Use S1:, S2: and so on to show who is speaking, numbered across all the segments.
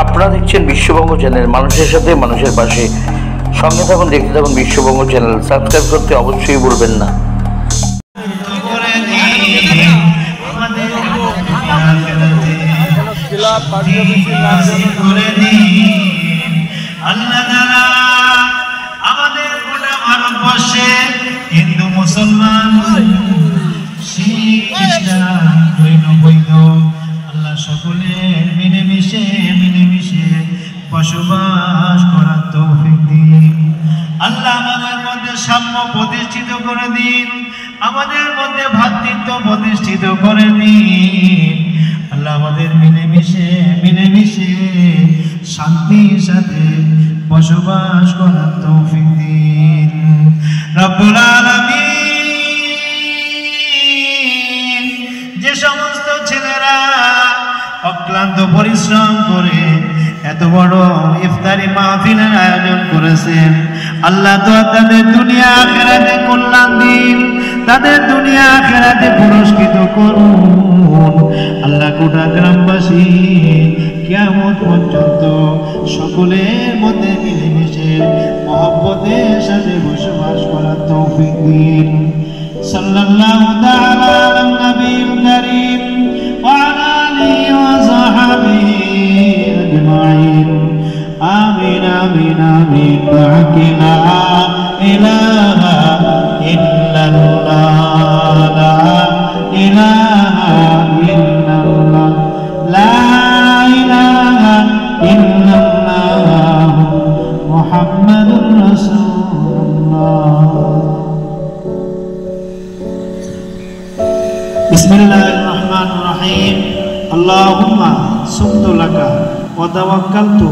S1: আপনারা দেখছেন বিশ্ববঙ্গ চ্যানেল, মানুষের সাথে মানুষের পাশে। সঙ্গে থাকুন, দেখতে থাকুন বিশ্ববঙ্গ চ্যানেল। সাবস্ক্রাইব করতে অবশ্যই ভুলবেন না।
S2: আমাদের গোটা ভারতবর্ষে হিন্দু, মুসলমান, শিখ, খ্রিস্টান, জৈন, বৌদ্ধ আল্লাহ সকলের মিলেমিশে বসবাস করার তৌফিক দিন। আল্লাহ আমাদের মধ্যে সাম্য প্রতিষ্ঠিত করে দিন, আমাদের মধ্যে ভ্রাতৃত্ব প্রতিষ্ঠিত করে দিন। আল্লাহ আমাদের মিলেমিশে শান্তির সাথে বসবাস করার তৌফিক দিন। রব্বুল আলামিন যে সমস্ত ছেলেরা অক্লান্ত পরিশ্রম করে এত বড় ইফতারি মাহফিলের আয়োজন করেছেন, আল্লাহ তো তাদের দুনিয়া আখিরাতে কল্যাণ দিন, তাদের দুনিয়া আখিরাতে পুরস্কৃত করুন। আল্লাহ গোটা গ্রামবাসী কিয়ামত পর্যন্ত সকলের মধ্যে মিলেমিশে মহব্বতের সাথে বসবাস করার তৌফিক দিন। সাল্লাল্লাহু তাআলা আলা নবিয়্যিল কারীম ওয়া আলা আলিহি ওয়া সাহবিহি আজমাইন। আমিন আমিন আমিন। লা ইলাহা ইল্লাল্লাহ, লা ইলাহা ইল্লাল্লাহ, লা ইলাহা ইল্লাল্লাহ, মুহাম্মাদুর রাসূলুল্লাহ। বিসমিল্লাহির রহমানির রহিম। আল্লাহুম্মা সুমতু লাকা ওয়া তাওয়াক্কালতু।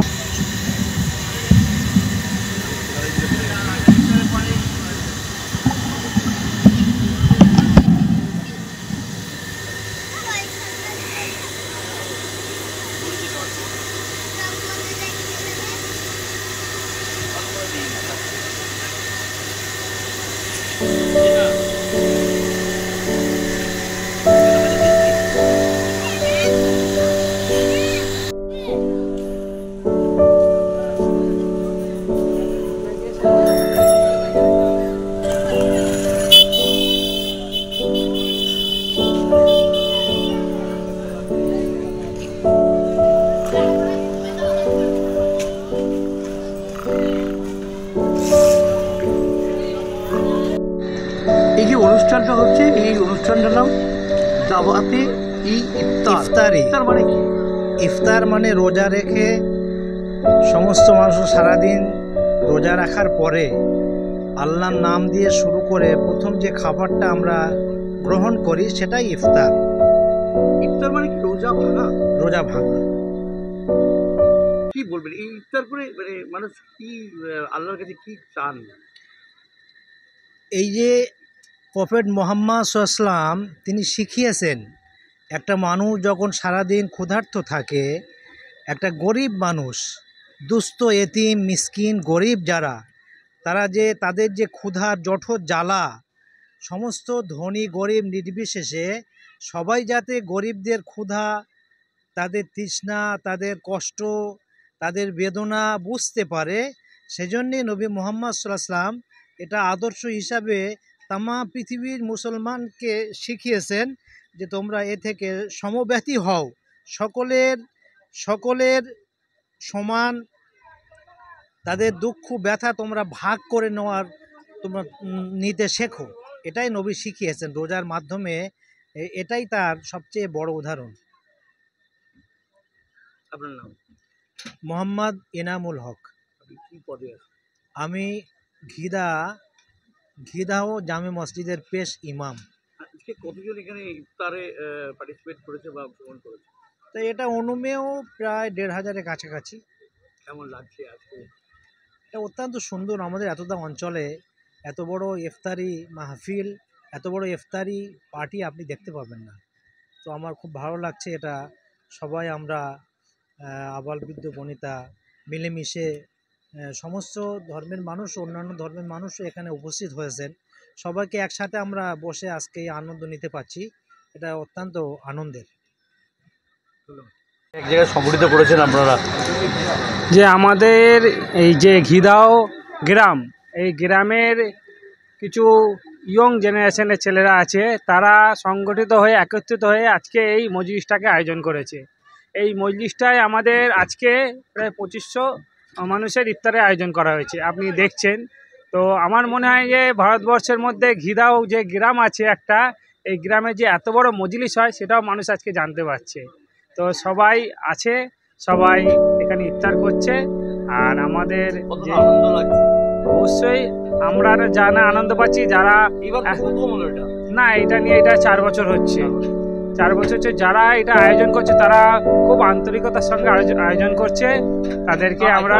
S3: এই যে অনুষ্ঠানটা হচ্ছে, এই অনুষ্ঠানটার নাম দাওয়াতে ইফতারি। ইফতার মানে কি?
S4: ইফতার মানে রোজা রেখে সমস্ত মানুষ সারাদিন রোজা রাখার পরে আল্লাহর নাম দিয়ে শুরু করে প্রথম যে খাবারটা আমরা গ্রহণ করি সেটাই ইফতার।
S3: ইফতার মানে কি? রোজা ভাঙা।
S4: রোজা ভাঙা।
S3: কি বলবেন এই ইফতার করে, মানে মানুষ কি আল্লাহর কাছে কি চান?
S4: এই যে প্রফেট মুহাম্মদ সাল্লাল্লাহু আলাইহি ওয়াসাল্লাম তিনি শিখিয়েছেন, একটা মানুষ যখন সারাদিন ক্ষুধার্ত থাকে, একটা গরিব মানুষ, দুস্থ, এতিম, মিসকিন, গরিব যারা, তারা যে তাদের যে ক্ষুধার জঠর জ্বালা, সমস্ত ধনী গরিব নির্বিশেষে সবাই যাতে গরিবদের ক্ষুধা, তাদের তৃষ্ণা, তাদের কষ্ট, তাদের বেদনা বুঝতে পারে, সেজন্যে নবী মুহাম্মদ সাল্লাল্লাহু আলাইহি ওয়াসাল্লাম এটা আদর্শ হিসাবে তামাম পৃথিবীর মুসলমানকে শিখিয়েছেন যে তোমরা এ থেকে সমব্যথী হও, সকলের সমান তাদের দুঃখ ব্যথা তোমরা ভাগ করে তোমরা নিতে শেখো। এটাই নবী শিখিয়েছেন রোজার মাধ্যমে। এটাই তার সবচেয়ে বড় উদাহরণ।
S3: আপনার নাম?
S4: মোহাম্মদ এনামুল হক।
S3: কি পদে আছে?
S4: আমি ঘিদাহ জামে মসজিদের পেশ ইমাম।
S3: আজকে কতজন এখানে ইফতারে পার্টিসিপেট করেছে বা অংশগ্রহণ করেছে?
S4: তো এটা অনুমেয় প্রায় ১৫০০-এর কাছাকাছি।
S3: কেমন লাগছে আজকে?
S4: এটা অত্যন্ত সুন্দর। আমাদের এতটা অঞ্চলে এত বড় ইফতারি মাহফিল, এত বড় ইফতারি পার্টি আপনি দেখতে পাবেন না। তো আমার খুব ভালো লাগছে। এটা সবাই আমরা আবাল বৃদ্ধ বনিতা মিলেমিশে সমস্ত ধর্মের মানুষ, অন্যান্য ধর্মের মানুষও এখানে উপস্থিত হয়েছেন। সবাইকে একসাথে আমরা বসে আজকে আনন্দ নিতে পারছি, এটা অত্যন্ত আনন্দের।
S1: এক জায়গায় সংগঠিত করেছেন আপনারা,
S5: যে আমাদের এই যে ঘিদাও গ্রাম, এই গ্রামের কিছু ইয়ং জেনারেশনের ছেলেরা আছে, তারা সংগঠিত হয়ে একত্রিত হয়ে আজকে এই মজলিসটাকে আয়োজন করেছে। এই মজলিসটায় আমাদের আজকে প্রায় 2500 মানুষের ইফতারের আয়োজন করা হয়েছে, আপনি দেখছেন। তো আমার মনে হয় যে ভারতবর্ষের মধ্যে ঘিদাও যে গ্রাম আছে একটা, এই গ্রামে যে এত বড় মজলিস হয় সেটাও মানুষ আজকে জানতে পারছে। তো সবাই আছে, সবাই এখানে ইফতার করছে। আর আমাদের যে অবশ্যই আমরা জানা আনন্দ পাচ্ছি যারা না এটা নিয়ে, এটা 4 বছর হচ্ছে, 4 বছর হচ্ছে যারা এটা আয়োজন করছে তারা খুব আন্তরিকতার সঙ্গে আয়োজন করছে। তাদেরকে আমরা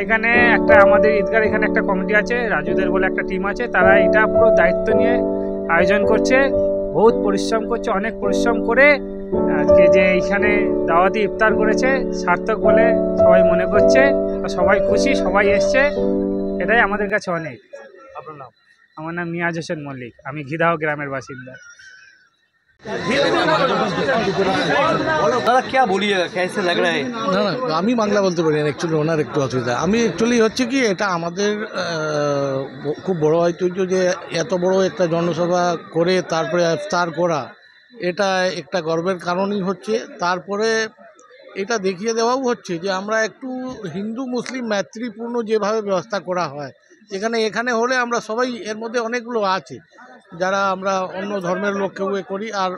S5: এখানে একটা আমাদের ঈদগার এখানে একটা কমিটি আছে, রাজুদের বলে একটা টিম আছে, তারা এটা পুরো দায়িত্ব নিয়ে আয়োজন করছে, বহুত পরিশ্রম করছে, অনেক পরিশ্রম করে আজকে যে এইখানে দাওয়াতি ইফতার করেছে সার্থক বলে সবাই মনে করছে। সবাই খুশি, সবাই এসছে, এটাই আমাদের কাছে অনেক। আপনার নাম? আমার নাম নিয়াজ হোসেন মল্লিক, আমি ঘিদাও গ্রামের বাসিন্দা।
S3: দাদা क्या बोलिएगा, कैसे लग रहा है?
S6: না না আমি বাংলা বলতে পারি না, অ্যাকচুয়ালি ওনার একটু অসুবিধা। আমি অ্যাকচুয়ালি হচ্ছে কি, এটা আমাদের খুব বড় ঐতিহ্য যে এত বড় একটা জনসভা করে তারপরে ইফতার করা, এটা একটা গর্বের কারণই হচ্ছে। তারপরে এটা দেখিয়ে দেওয়াও হচ্ছে যে আমরা একটু হিন্দু মুসলিম মৈত্রীপূর্ণ যেভাবে ব্যবস্থা করা হয়, এখানে হলে আমরা সবাই এর মধ্যে অনেকগুলো আছে যারা আমরা অন্য ধর্মের লোককেও করি, আর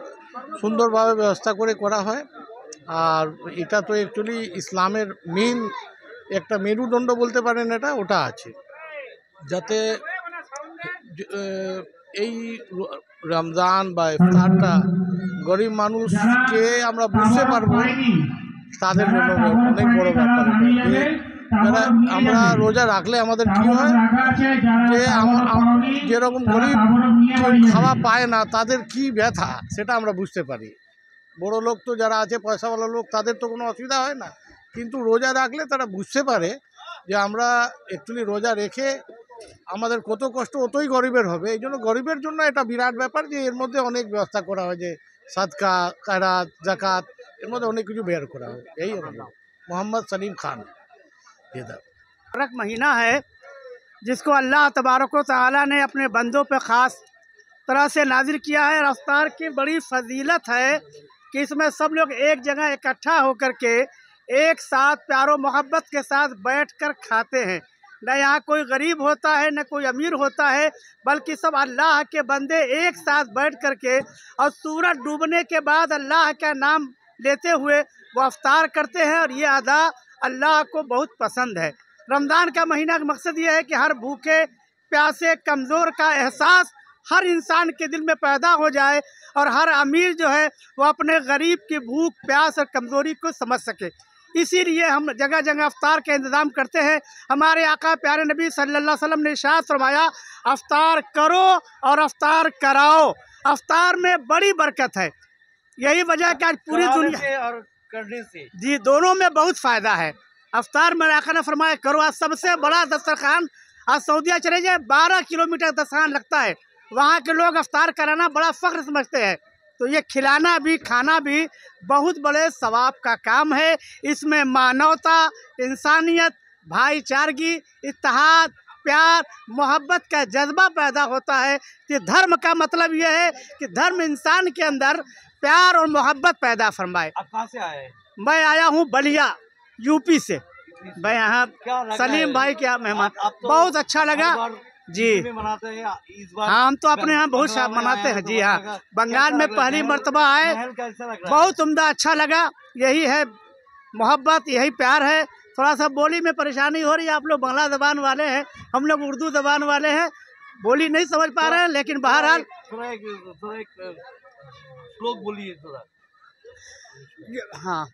S6: সুন্দরভাবে ব্যবস্থা করে করা হয়। আর এটা তো অ্যাকচুয়ালি ইসলামের মেন একটা মেরুদণ্ড বলতে পারেন, এটা ওটা আছে যাতে এই রমজান বা ইফতারটা গরিব মানুষকে আমরা বুঝতে পারবো, তাদের জন্য অনেক বড় ব্যাপার। যে যারা আমরা রোজা রাখলে আমাদের কী হয়, যে যেরকম গরিব কেউ খাওয়া পায় না, তাদের কি ব্যথা সেটা আমরা বুঝতে পারি। বড় লোক তো যারা আছে, পয়সাওয়ালা লোক, তাদের তো কোনো অসুবিধা হয় না, কিন্তু রোজা রাখলে তারা বুঝতে পারে যে আমরা অ্যাকচুয়ালি রোজা রেখে আমাদের কত কষ্ট অতই গরিবের হবে। এই জন্য গরিবের জন্য এটা বিরাট ব্যাপার যে এর মধ্যে অনেক ব্যবস্থা করা হয়, যে সাদকা, খয়রাত, জাকাত, এর মধ্যে অনেক কিছু বের করা হয়। এই मोहम्मद सलीम खान।
S7: मुबारक महीना है जिसको अल्लाह तबारक व तआला ने अपने बंदों पे ख़ास तरह से नाजिल किया है। रफ्तार की बड़ी फजीलत है कि इसमें सब लोग एक जगह इकट्ठा होकर के एक साथ प्यारो मोहब्बत के साथ बैठकर खाते हैं। न यहाँ कोई गरीब होता है, न कोई अमीर होता है, बल्कि सब अल्लाह के बंदे एक साथ बैठ कर के और सूरज डूबने के बाद अल्लाह का नाम लेते हुए वो अफ्तार करते हैं। और ये अदा अल्लाह को बहुत पसंद है। रमज़ान का महीना का मकसद ये है कि हर भूखे प्यासे कमज़ोर का एहसास हर इंसान के दिल में पैदा हो जाए और हर अमीर जो है वो अपने गरीब की भूख प्यास और कमज़ोरी को समझ सके। इसीलिए हम जगह जगह अफ्तार का इंतज़ाम करते हैं। हमारे आका प्यारे नबी सल्लल्लाहु अलैहि वसल्लम ने इरशाद फरमाया, अफ्तार करो और अफ्तार कराओ। अफ्तार में बड़ी बरकत है। यही वजह कि आज पूरी दुनिया
S3: और करने से
S7: जी दोनों में बहुत फ़ायदा है। अफ्तार में आका ने फरमाया करो। आज सबसे बड़ा दस्तरखान, आज सऊदीया चले जाए 12 किलोमीटर दस्तरखान लगता है, वहाँ के लोग अफ्तार कराना बड़ा फ़ख्र समझते हैं। तो ये खिलाना भी खाना भी बहुत बड़े सवाब का काम है। इसमें मानवता, इंसानियत, भाईचारगी, इत्तेहाद, प्यार, मोहब्बत का जज्बा पैदा होता है। कि धर्म का मतलब यह है कि धर्म इंसान के अंदर प्यार और मोहब्बत पैदा फरमाए।
S3: आप कहाँ से आए हैं?
S7: मैं आया हूँ बलिया यूपी से। मैं यहाँ
S3: क्या लग रहा
S7: सलीम
S3: है?
S7: भाई क्या मेहमान,
S3: आप तो
S7: बहुत अच्छा लगा
S3: हर बार
S7: जी।
S3: में मनाते हैं, इस बार
S7: हाँ, हम तो अपने यहाँ बहुत
S3: बंगाल में
S7: मनाते
S3: आए
S7: हैं
S3: तो
S7: जी। हाँ,
S3: कैसा
S7: बंगाल में
S3: लग रहा है?
S7: पहली
S3: महल-
S7: मर्तबा आए,
S3: महल कैसा लग रहा है?
S7: बहुत उम्दा अच्छा लगा। यही है मोहब्बत, यही प्यार है। थोड़ा सा बोली में परेशानी हो रही है, आप लोग बांग्ला ज़बान वाले हैं, हम लोग उर्दू ज़बान वाले हैं, बोली नहीं समझ पा रहे हैं, लेकिन बहरहाल
S3: थोड़ा एक श्लोक बोलिए थोड़ा।
S7: हाँ,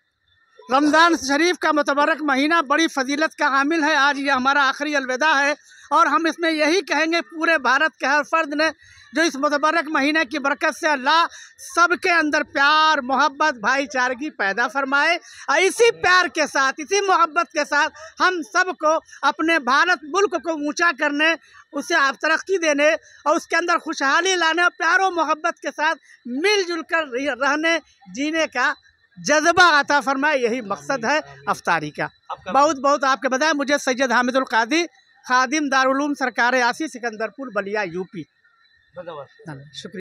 S7: रमज़ान शरीफ का मुतबरक महीना बड़ी फजीलत का हामिल है। आज ये हमारा आखिरी अलविदा है और हम इसमें यही कहेंगे पूरे भारत के हर फर्द ने जो इस मुतबरक महीने की बरकत से अल्लाह सबके अंदर प्यार, मोहब्बत, भाईचारगी पैदा फरमाए। और इसी प्यार के साथ, इसी मोहब्बत के साथ हम सबको अपने भारत मुल्क को ऊंचा करने, उसे आप तरक्की देने और उसके अंदर खुशहाली लाने और प्यार और मोहब्बत के साथ मिलजुल कर रहने जीने का जज्बा अता फरमाए, यही मकसद है अफ्तारी का। बहुत बहुत आपके बताएं। मुझे सैयद हामिदुल कादी, खादिम दारुल उलूम सरकार आसी, सिकंदरपुर, बलिया, यूपी। शुक्रिया।